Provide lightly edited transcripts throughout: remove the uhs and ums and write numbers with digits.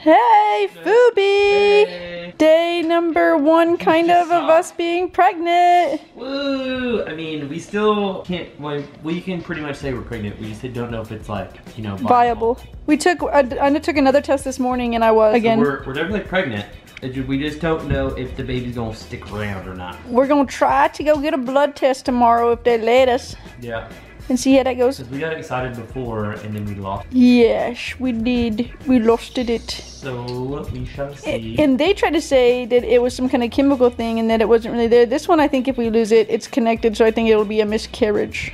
Hey, Foobie! Hey. Day number 1, kind of us being pregnant. Woo! I mean, we still can't, well, we can pretty much say we're pregnant. We just don't know if it's like, you know, viable. I took another test this morning and I was, again. So we're definitely pregnant. We just don't know if the baby's gonna stick around or not. We're gonna try to go get a blood test tomorrow if they let us. Yeah. And see how that goes. Because we got excited before and then we lost. Yes, we did. We lost it. So we shall see. And they tried to say that it was some kind of chemical thing and that it wasn't really there. This one, I think if we lose it, it's connected, so I think it'll be a miscarriage.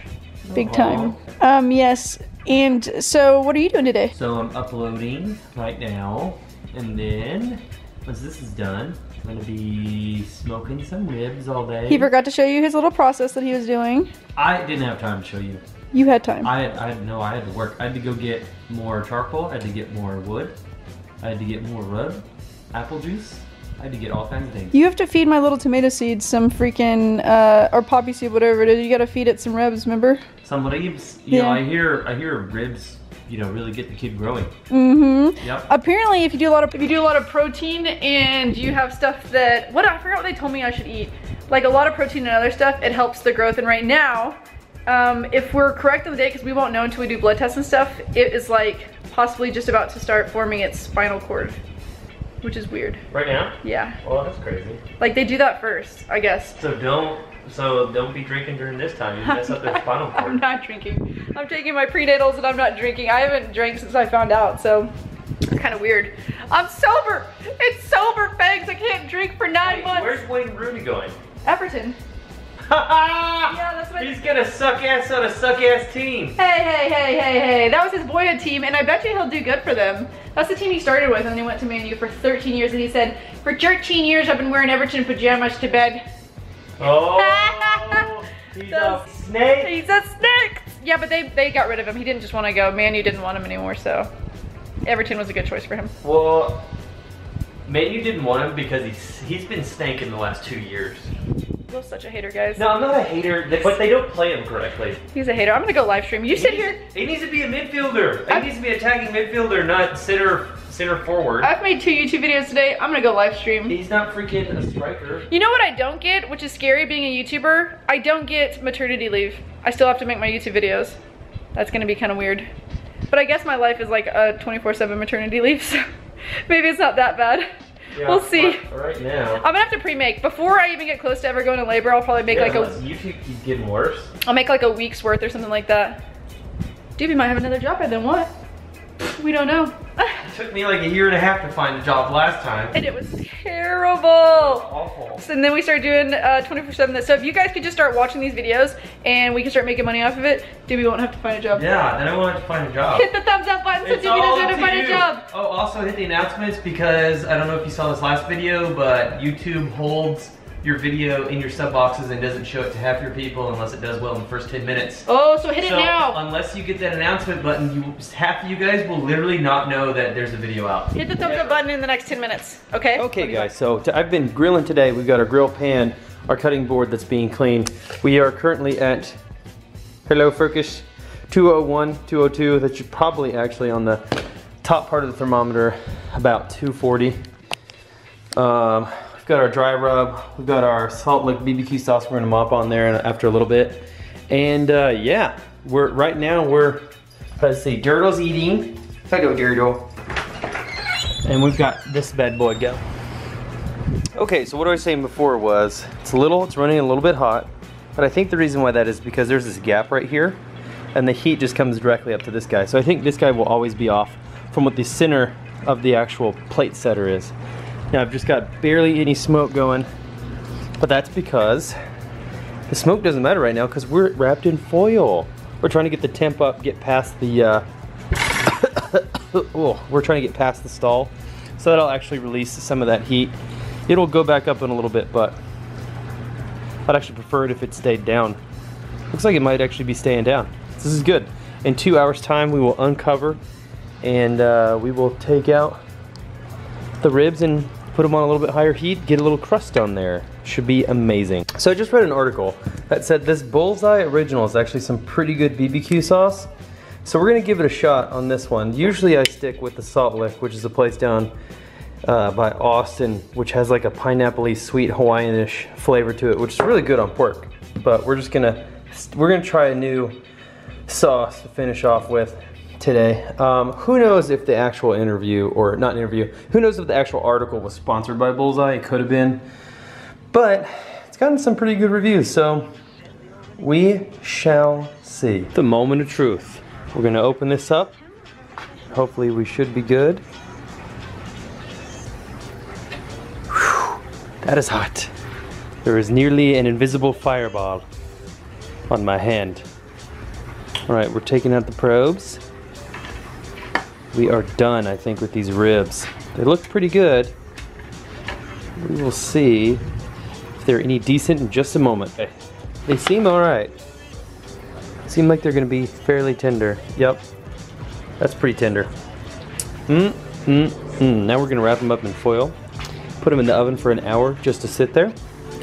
Big time. Yes. And so what are you doing today? So I'm uploading right now. And then once this is done, I'm gonna be smoking some ribs all day. He forgot to show you his little process that he was doing. I didn't have time to show you. You had time. I had to work. I had to go get more charcoal. I had to get more wood. I had to get more rub, apple juice. I had to get all kinds of things. You have to feed my little tomato seeds some freaking, or poppy seed, whatever it is. You gotta feed it some ribs, remember? Some ribs. You know, I hear ribs, you know, really get the kid growing. Mm-hmm. Yep. Apparently, if you do a lot of protein and you have stuff that, I forgot what they told me I should eat. Like a lot of protein and other stuff, it helps the growth. And right now, if we're correct on the date, because we won't know until we do blood tests and stuff, it is like possibly just about to start forming its spinal cord, which is weird. Right now? Yeah. Well, that's crazy. Like they do that first, I guess. So don't be drinking during this time. You mess up their spinal cord. I'm not drinking. I'm taking my prenatals and I'm not drinking. I haven't drank since I found out, so it's kind of weird. I'm sober. It's sober, Fangs. I can't drink for 9 months. Where's Wayne Rooney going? Everton. Yeah, that's what. He's gonna suck ass on a suck ass team. Hey. That was his boyhood team, and I bet you he'll do good for them. That's the team he started with, and then he went to Man U for 13 years, and he said, for 13 years I've been wearing Everton pajamas to bed. Oh, he's a snake. He's a snake. Yeah, but they got rid of him. He didn't just want to go. Man U didn't want him anymore, so Everton was a good choice for him. Well, Man U didn't want him because he's been stanking the last 2 years. You're such a hater, guys. No, I'm not a hater, but they don't play him correctly. He's a hater. I'm gonna go live stream. You sit here. He needs to be a midfielder. He needs to be a attacking midfielder, not center forward. I've made 2 YouTube videos today. I'm gonna go live stream. He's not freaking a striker. You know what I don't get, which is scary being a YouTuber? I don't get maternity leave. I still have to make my YouTube videos. That's gonna be kind of weird. But I guess my life is like a 24/7 maternity leave, so maybe it's not that bad. Yeah, we'll see. Right now. I'm gonna have to pre-make. Before I even get close to ever going to labor, I'll probably make like YouTube keeps getting worse. I'll make like a week's worth or something like that. Doobie might have another job by then, what? We don't know. It took me like 1.5 years to find a job last time. And it was terrible. Awful. So, and then we started doing 24/7. So if you guys could just start watching these videos and we can start making money off of it, Doobie won't have to find a job. Yeah, then I won't have to find a job. Hit the thumbs up button so Doobie doesn't have to find a job. Oh, also hit the announcements because I don't know if you saw this last video, but YouTube holds your video in your sub boxes and doesn't show it to half your people unless it does well in the first 10 minutes. Oh, so hit it now. Unless you get that announcement button, half of you guys will literally not know that there's a video out. Hit the thumbs up button in the next 10 minutes, okay? Okay guys, so I've been grilling today. We've got our grill pan, our cutting board that's being cleaned. We are currently at, hello Furkish, 201, 202. That should probably actually on the top part of the thermometer, about 240. We've got our dry rub, we've got our salt lick BBQ sauce we're gonna mop on there after a little bit. And yeah, right now let's see, Dirtle's eating. Hello Dirtle. And we've got this bad boy go. Okay, so what I was saying before was, it's running a little bit hot, but I think the reason why that is because there's this gap right here, and the heat just comes directly up to this guy. So I think this guy will always be off from what the center of the actual plate setter is. Now I've just got barely any smoke going, but that's because the smoke doesn't matter right now because we're wrapped in foil. We're trying to get the temp up, get past the, we're trying to get past the stall. So that'll actually release some of that heat. It'll go back up in a little bit, but I'd actually prefer it if it stayed down. Looks like it might actually be staying down. This is good. In 2 hours time, we will uncover and we will take out the ribs and put them on a little bit higher heat, get a little crust on there. Should be amazing. So I just read an article that said this Bullseye Original is actually some pretty good BBQ sauce. So we're gonna give it a shot on this one. Usually I stick with the Salt Lick, which is a place down by Austin, which has like a pineapple-y, sweet Hawaiian-ish flavor to it, which is really good on pork. But we're gonna try a new sauce to finish off with today. Who knows if the actual interview, or not interview, who knows if the actual article was sponsored by Bullseye? It could have been. But it's gotten some pretty good reviews, so we shall see. The moment of truth. We're gonna open this up. Hopefully we should be good. Whew, that is hot. There is nearly an invisible fireball on my hand. All right, we're taking out the probes. We are done, I think, with these ribs. They look pretty good. We will see if they're any decent in just a moment. They seem all right. Seem like they're gonna be fairly tender. Yep, that's pretty tender. Now we're gonna wrap them up in foil, put them in the oven for an hour just to sit there,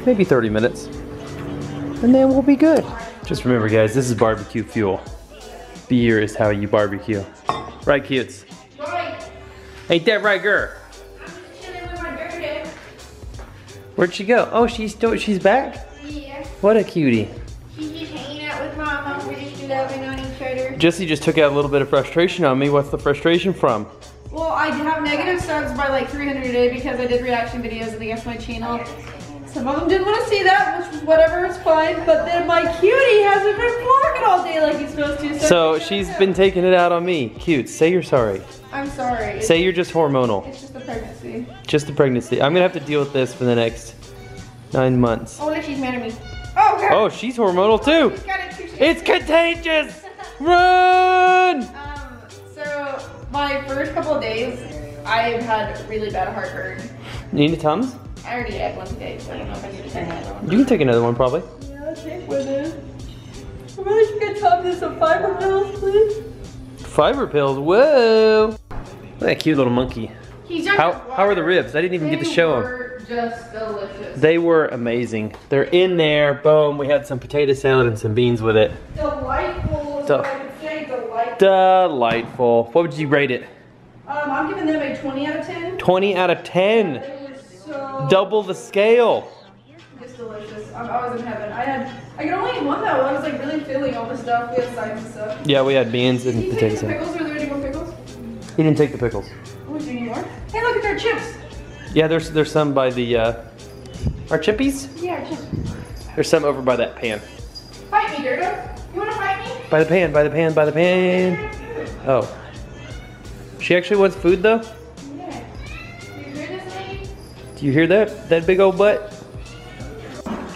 maybe 30 minutes, and then we'll be good. Just remember, guys, this is barbecue fuel. Beer is how you barbecue. Right, cutes? Right. Ain't that right, girl? I'm just chilling with my dirty. Where'd she go? Oh, she's back? Yeah. What a cutie. She's just hanging out with Mama. We're just loving on each other. Jessie just took out a little bit of frustration on me. What's the frustration from? Well, I have negative subs by like 300 a day because I did reaction videos against my channel. Some of them didn't want to see that, which was whatever, it's fine. But then my cutie hasn't been vlogging all day like he's supposed to. So she's been taking it out on me. Cute, say you're sorry. I'm sorry. Say you're just hormonal. It's just the pregnancy. Just the pregnancy. I'm gonna have to deal with this for the next 9 months. Oh, look, she's mad at me. Oh, God. Oh, she's hormonal too. She's got it too. It's contagious. Run! So my first couple of days, I've had really bad heartburn. You need a Tums? I already had one today, so I don't know if I need to take another one. You can take another one probably. Yeah, I'll take one then. I really should get Tums and some fiber pills, please. Fiber pills, whoa. Look at that cute little monkey. He's How are the ribs? I didn't even get to show them. They were just delicious. They were amazing. They're in there, boom. We had some potato salad and some beans with it. Delightful, is what I would say, delightful. Delightful. What would you rate it? I'm giving them a 20 out of 10. 20 out of 10. They were so Double the scale. just delicious. I was in heaven. I could only eat one though. I was like really feeling all the stuff. We had sides and stuff. Yeah, we had beans and Did you potato take the salad. pickles? Are there any more pickles? He didn't take the pickles. Oh, do you need more? Hey, look at their chips. Yeah, there's some by the our chippies. Yeah, chips. There's some over by that pan. Fight me, Dirto. You wanna fight me? By the pan, by the pan, by the pan. Oh. She actually wants food though? Yeah. You hear this lady? Do you hear that? That big old butt?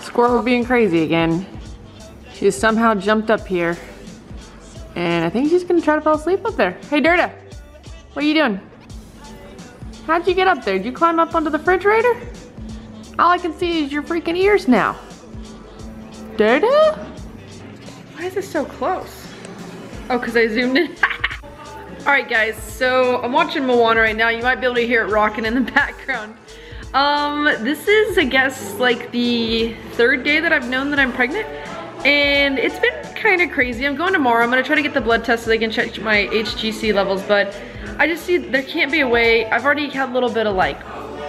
Squirrel being crazy again. She's somehow jumped up here. And I think she's gonna try to fall asleep up there. Hey, Dirta. What are you doing? How'd you get up there? Did you climb up onto the refrigerator? All I can see is your freaking ears now. Dirta? Why is this so close? Oh, because I zoomed in. Alright guys, so I'm watching Moana right now. You might be able to hear it rocking in the background. This is, I guess, like the 3rd day that I've known that I'm pregnant. And it's been kind of crazy. I'm going tomorrow. I'm going to try to get the blood test so they can check my HGC levels. But I just see there can't be a way. I've already had a little bit of like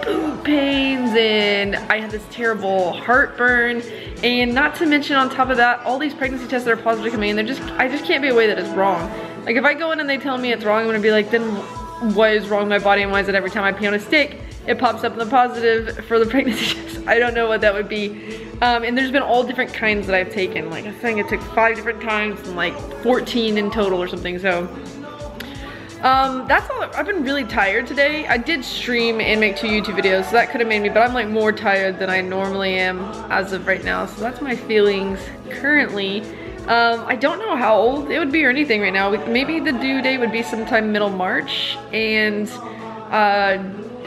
boob pains and I had this terrible heartburn. And not to mention on top of that, all these pregnancy tests that are positive coming in, I just can't be a way that is wrong. Like if I go in and they tell me it's wrong, I'm gonna be like, then what is wrong with my body and why is it every time I pee on a stick, it pops up in the positive for the pregnancy test? I don't know what that would be. And there's been all different kinds that I've taken. Like I think it took 5 different times and like 14 in total or something, so. That's all. I've been really tired today. I did stream and make 2 YouTube videos, so that could have made me, but I'm like more tired than I normally am as of right now. So that's my feelings currently. I don't know how old it would be or anything right now. Maybe the due date would be sometime middle March, and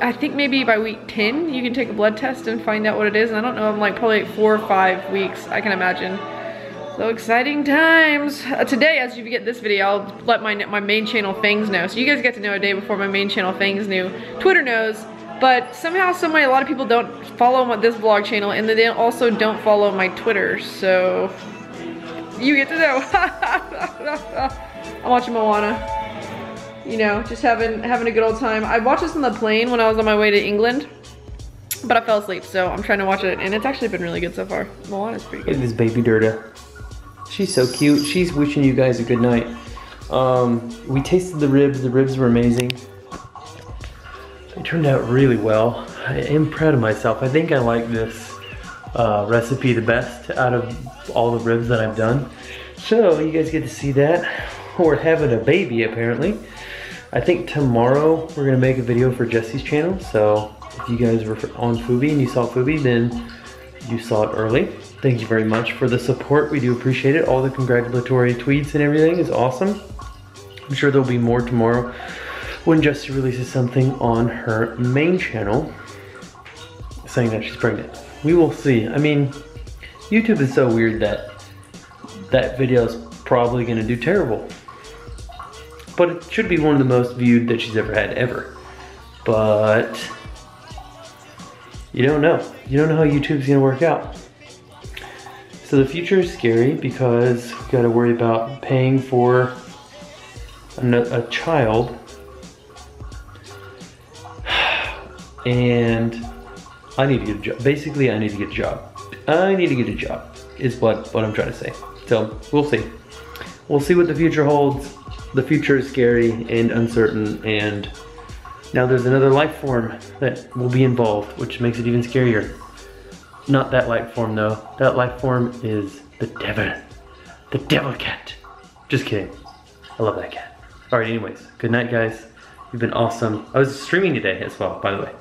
I think maybe by week 10 you can take a blood test and find out what it is. And I don't know, I'm like probably like 4 or 5 weeks, I can imagine. So exciting times. Today, as you get this video, I'll let my main channel Fangs know. So you guys get to know a day before my main channel Fangs knew. Twitter knows, but somehow, some way, a lot of people don't follow this vlog channel, and they also don't follow my Twitter. So you get to know. I'm watching Moana. You know, just having a good old time. I watched this on the plane when I was on my way to England, but I fell asleep, so I'm trying to watch it, and it's actually been really good so far. Moana's pretty good. Look at this baby Durda. She's so cute. She's wishing you guys a good night. We tasted the ribs. The ribs were amazing. They turned out really well. I am proud of myself. I think I like this recipe the best out of all the ribs that I've done. So you guys get to see that. We're having a baby apparently. I think tomorrow we're gonna make a video for Jesse's channel. So if you guys were on Foobie and you saw Foobie, then you saw it early. Thank you very much for the support. We do appreciate it. All the congratulatory tweets and everything is awesome. I'm sure there'll be more tomorrow when Jessie releases something on her main channel saying that she's pregnant. We will see. I mean, YouTube is so weird that that video is probably gonna do terrible. But it should be one of the most viewed that she's ever had, ever. But you don't know. You don't know how YouTube's gonna work out. So the future is scary because we've gotta worry about paying for a child. And I need to get a job. Basically, I need to get a job. I need to get a job is what I'm trying to say. So we'll see. We'll see what the future holds. The future is scary and uncertain, and now there's another life form that will be involved, which makes it even scarier. Not that life form though. That life form is the devil. The devil cat. Just kidding. I love that cat. Alright, anyways, good night guys. You've been awesome. I was streaming today as well, by the way.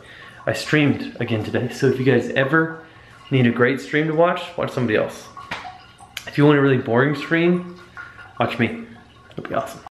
I streamed again today, so if you guys ever need a great stream to watch somebody else. If you want a really boring stream, watch me. It'll be awesome.